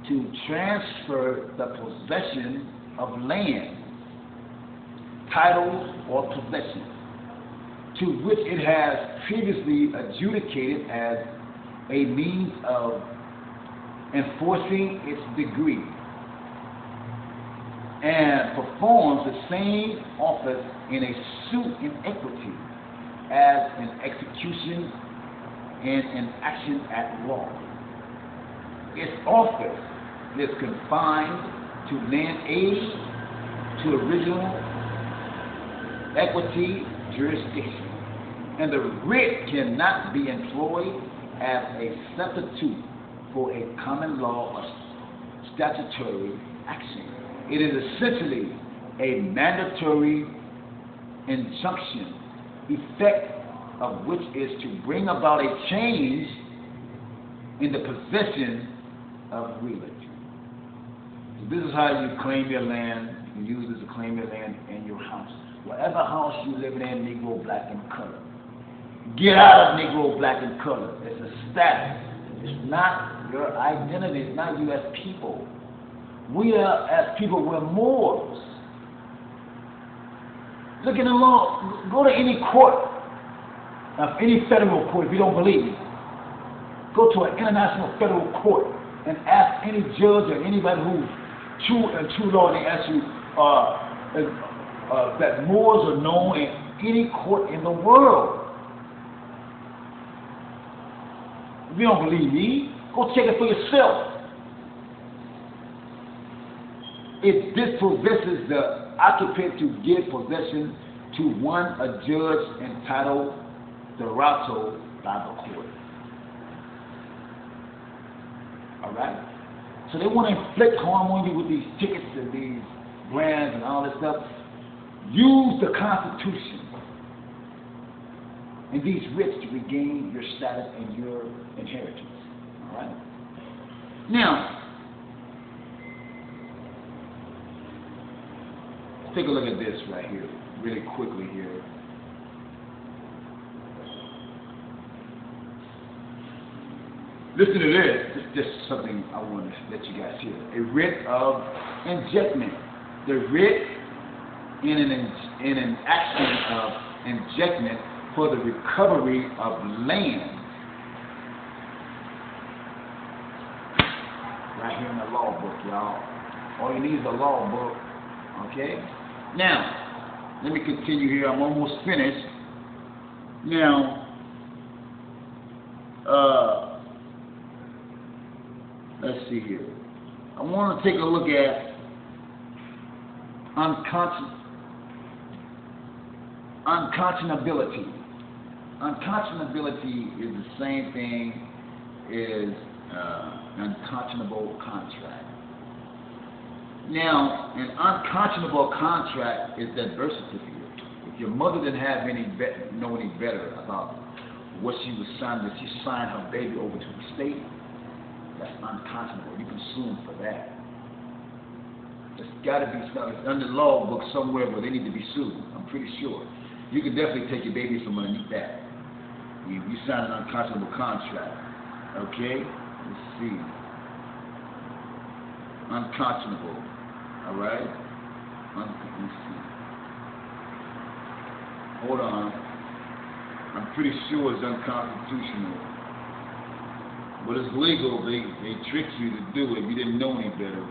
to transfer the possession of land, titles, or possession to which it has previously adjudicated as a means of enforcing its degree, and performs the same office in a suit in equity as an execution and an action at law. Its office is confined to land aid to original equity jurisdiction, and the writ cannot be employed as a substitute for a common law or statutory action. It is essentially a mandatory injunction, effect of which is to bring about a change in the possession of realty. So this is how you claim your land. You use this to claim your land in your house. Whatever house you live in, Negro, black, and color. Get out of Negro, black, and color. It's a status. It's not your identity. It's not you as people. We are, as people, we're Moors. Look in the law. Go to any court, any federal court, if you don't believe me. Go to an international federal court and ask any judge or anybody who's true law, and they ask you that Moors are known in any court in the world. If you don't believe me, go check it for yourself. It dispossesses the occupant to give possession to one adjudged entitled thereto by the court. All right? So they want to inflict harm on you with these tickets and these brands and all this stuff. Use the Constitution and these writs to regain your status and your inheritance. All right? Now, take a look at this right here, really quickly here. Listen to this. It's just something I want to let you guys hear. A writ of injectment. The writ in an action of injectment for the recovery of land. Right here in the law book, y'all. All you need is a law book. Okay? Now, let me continue here. I'm almost finished. Now, let's see here. I want to take a look at unconscionability. Unconscionability is the same thing as unconscionable contract. Now, an unconscionable contract is that birth certificate. If your mother didn't have know any better about what she was signing, that she signed her baby over to the state, that's unconscionable. You can sue them for that. There's got to be something under the law book somewhere where they need to be sued. I'm pretty sure. You can definitely take your baby from underneath that. You sign an unconscionable contract. Okay? Let's see. Unconscionable. All right? Let's see. Hold on. I'm pretty sure it's unconstitutional. But it's legal. They tricked you to do it. You didn't know any better.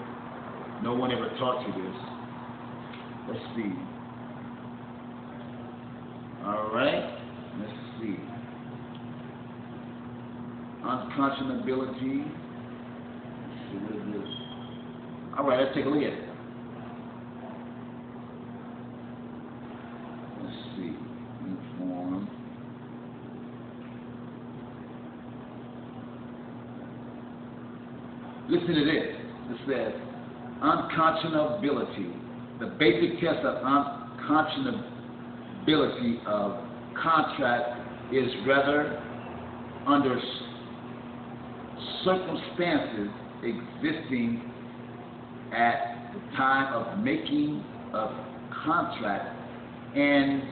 No one ever taught you this. Let's see. All right. Let's see. Unconscionability. Let's see what it is. All right. Let's take a look at it. Let's see. Inform. Listen to this. It says, unconscionability. The basic test of unconscionability of contract is whether under circumstances existing at the time of making of contract and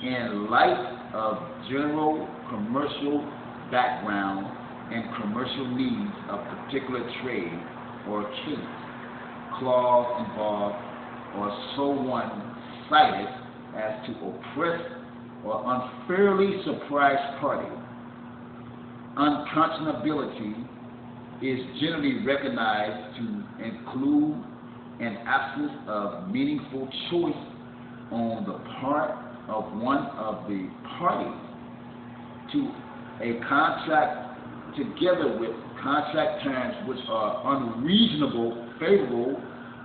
in light of general commercial background and commercial needs of particular trade or case, clause involved, or so one-sided as to oppress or unfairly surprise party. Unconscionability is generally recognized to include an absence of meaningful choice on the part of one of the parties to a contract, together with contract terms which are unreasonable, favorable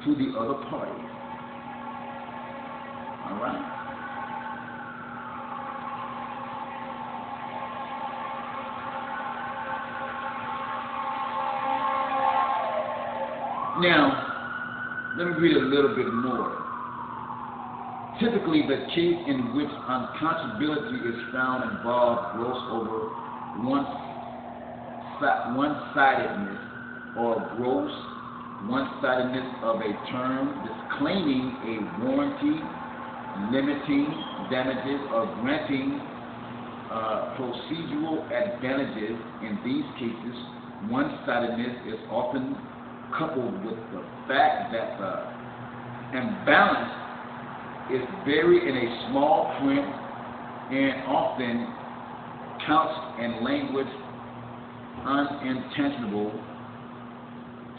to the other party. All right. Now, let me read a little bit more. Typically, the case in which unconscionability is found involves gross over one-sidedness or gross one-sidedness of a term disclaiming a warranty, limiting damages, or granting procedural advantages. In these cases, one-sidedness is often coupled with the fact that the imbalance is buried in a small print and often couched in language unintentional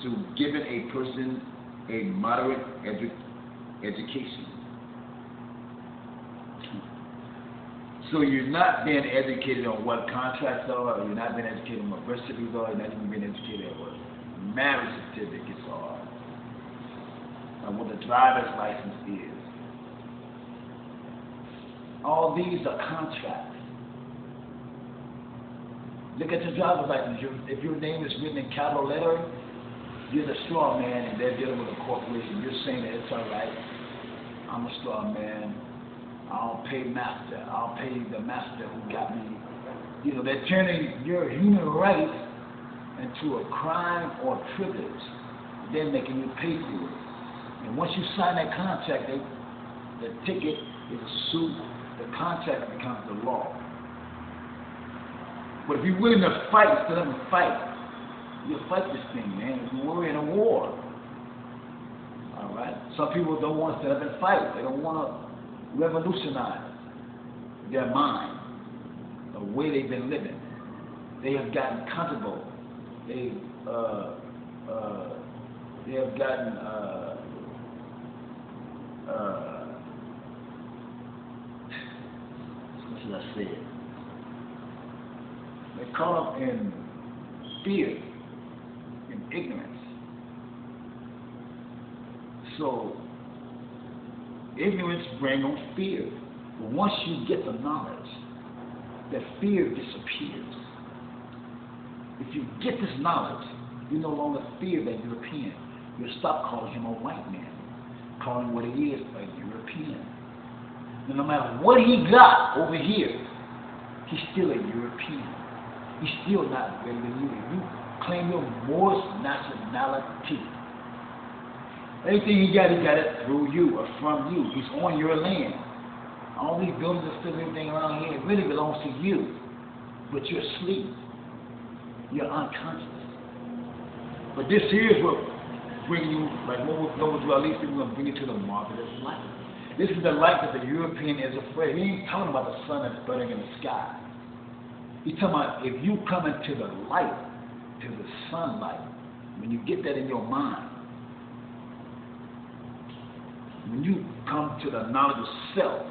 to giving a person a moderate education. So you're not being educated on what contracts are, or you're not being educated on what birth certificates are, you're not even being educated on what marriage certificates are, and what the driver's license is. All these are contracts. Look at your driver's license. If your name is written in capital letter, you're the straw man, and they're dealing with a corporation. You're saying that it's all right. I'm a straw man. I'll pay master. I'll pay the master who got me. You know, they're turning your human rights into a crime or privilege. They're making you pay for it. And once you sign that contract, the ticket is a suit. The contract becomes the law. But if you're willing to fight, instead of them fight, you'll fight this thing, man. We're in a war. All right? Some people don't want to stand up and fight. They don't want to revolutionize their mind, the way they've been living. They have gotten comfortable. They have gotten what should I say? They're caught up in fear, in ignorance. So ignorance brings on fear. But once you get the knowledge, that fear disappears. If you get this knowledge, you no longer fear that European. You'll stop calling him a white man, calling what he is a European. And no matter what he got over here, he's still a European. He's still not better than you. If you claim your Moorish nationality, everything he got it through you or from you. He's on your land. All these buildings and stuff, everything around here, it really belongs to you. But you're asleep. You're unconscious. But this here is what bringing you, like what we're going to do, at least we're going to bring you to the marvelous light. This is the light that the European is afraid. He ain't talking about the sun that's burning in the sky. He's talking about if you come into the light, to the sunlight, when you get that in your mind, when you come to the knowledge of self,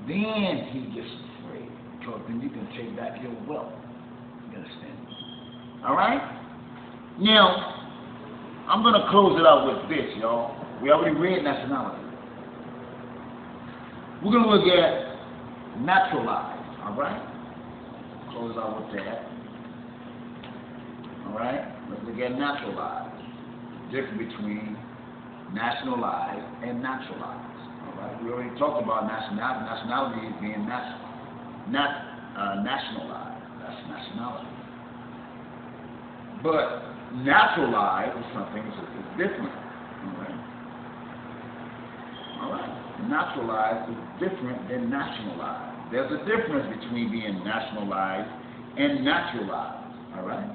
then he gets afraid, because then you can take back your wealth. You understand? All right? Now, I'm going to close it out with this, y'all. We already read nationality. We're going to look at naturalized, all right? Close it out with that. All right? Let's look at naturalized. Difference between nationalized and naturalized. All right? We already talked about nationality. Nationality is being nationalized. That's nationality. But naturalized is something that's different. All right? All right? Naturalized is different than nationalized. There's a difference between being nationalized and naturalized. All right?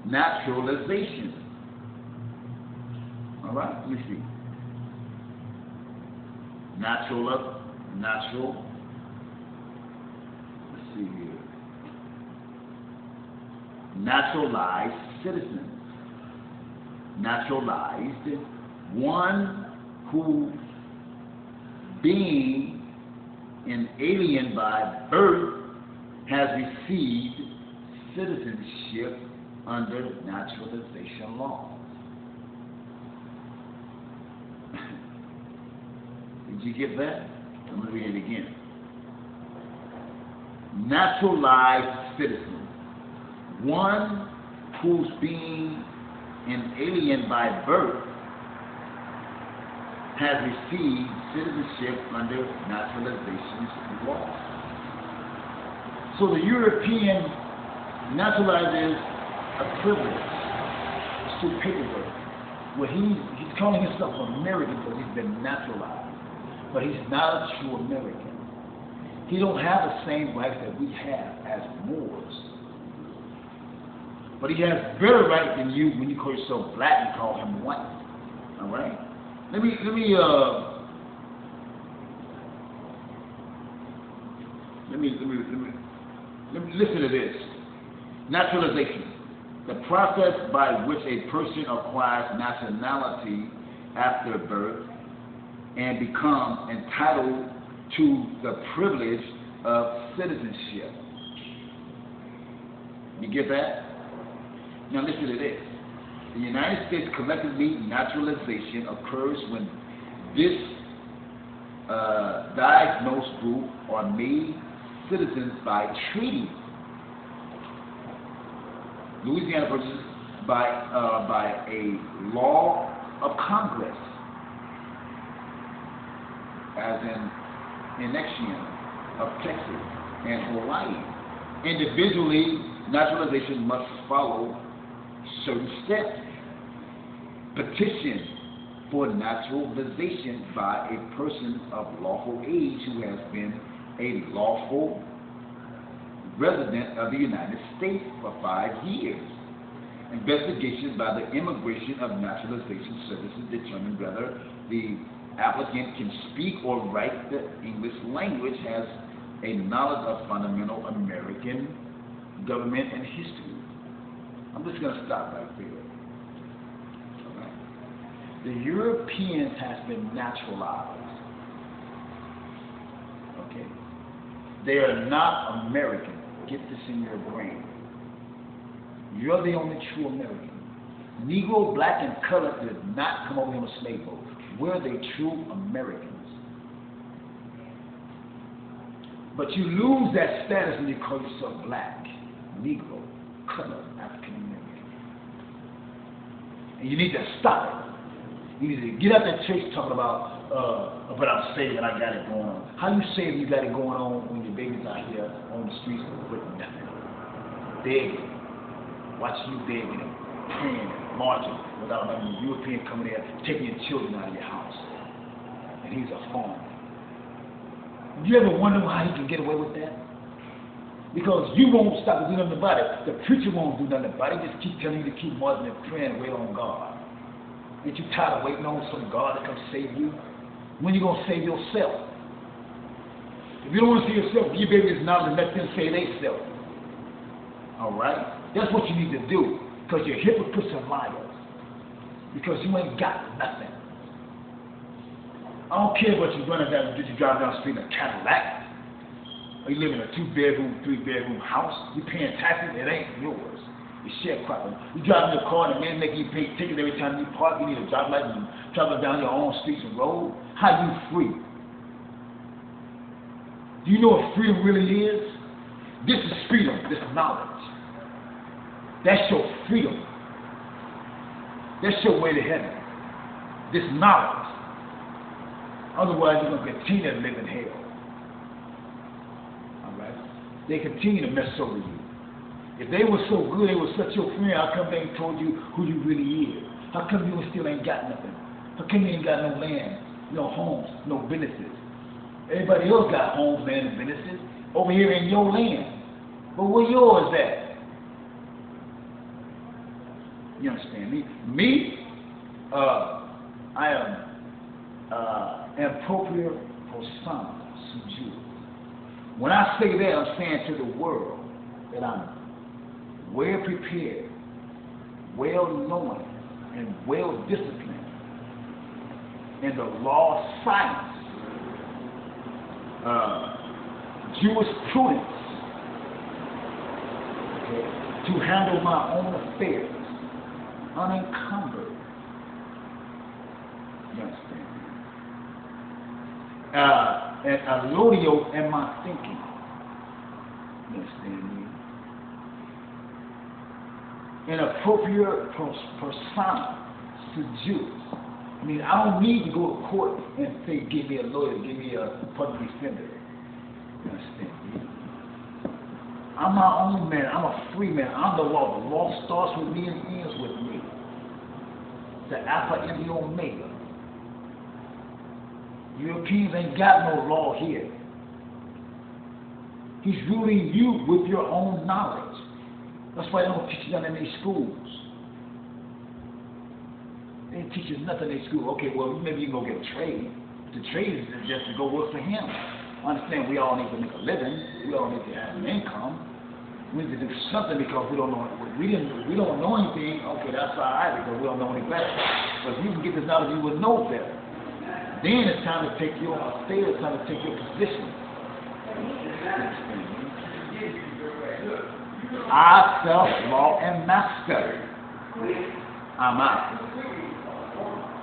Naturalization. All right? Let me see. Natural. Let's see here. Naturalized citizen. Naturalized, one who, being an alien by birth, has received citizenship under naturalization law. Did you get that? I'm going to read it again. Naturalized citizen, one who's being an alien by birth has received citizenship under naturalization law. So the European naturalized is a privilege. It's through paperwork. Well, he's calling himself American because he's been naturalized. But he's not a true American. He don't have the same rights that we have as Moors. But he has better rights than you when you call yourself black and call him white. All right? Let me listen to this. Naturalization. The process by which a person acquires nationality after birth and becomes entitled to the privilege of citizenship. You get that? Now listen to this. The United States collectively naturalization occurs when this diagnosed group are made citizens by treaty. Louisiana versus by a law of Congress, as in annexion of Texas and Hawaii. Individually, naturalization must follow certain steps. Petition for naturalization by a person of lawful age who has been a lawful resident of the United States for 5 years. Investigation by the Immigration and Naturalization Services determine whether the applicant can speak or write the English language, has a knowledge of fundamental American government and history. I'm just going to stop right there. All right. The Europeans have been naturalized. Okay. They are not American. Get this in your brain. You're the only true American. Negro, black, and colored did not come over here on a slave boat. We're the true Americans. But you lose that status when you call yourself black, Negro, color, African American. And you need to stop it. You need to get out that church talking about, but I'm saved and I got it going on. How you saved you got it going on when your baby's out here on the streets with nothing? Begging. Watching you begging and praying and marching without a European coming there, taking your children out of your house. And he's a foreigner. You ever wonder how he can get away with that? Because you won't stop to do nothing about it. The preacher won't do nothing about it. He just keep telling you to keep marching and praying and wait on God. Ain't you tired of waiting on some God to come save you? When you going to save yourself? If you don't want to save yourself, give your babies knowledge and let them save themselves. All right? That's what you need to do. Because you're hypocrites and liars. Because you ain't got nothing. I don't care what you're running down, did you drive down the street in a Cadillac? Or you live in a 2-bedroom, 3-bedroom house? You paying taxes, it ain't yours. It's sharecropping. You driving your car and the man making you pay tickets every time you park, you need a driver's license and travel down your own streets and road. How you free? Do you know what freedom really is? This is freedom, this knowledge. That's your freedom. That's your way to heaven. This knowledge. Otherwise, you're going to continue to live in hell. All right? They continue to mess over you. If they were so good, they were such your friend, how come they ain't told you who you really is? How come you still ain't got nothing? How come you ain't got no land, no homes, no businesses? Everybody else got homes, land, and businesses over here in your land. But where yours at? You understand me? Me, I am impropria persona sui. When I say that, I'm saying to the world that I'm well prepared, well knowing, and well disciplined in the law of science, jurisprudence, okay, to handle my own affairs unencumbered. You understand? And allodial in my thinking. You understand me? An appropriate persona to Jews. I mean, I don't need to go to court and say, give me a lawyer, give me a public defender. You understand me? I'm my own man. I'm a free man. I'm the law. The law starts with me and ends with me. The Alpha and the Omega. Europeans ain't got no law here. He's ruling you with your own knowledge. That's why they don't teach you nothing in their schools. They didn't teach you nothing in their school. Okay, well, maybe you can go get a trade. The trade is just to go work for him. I understand we all need to make a living. We all need to have an income. We need to do something because we don't know. We don't know anything. Okay, that's all right because we don't know any better. But if you can get this knowledge, you will know better. Then it's time to take your state. It's time to take your position. I, self, law, and master. I'm out.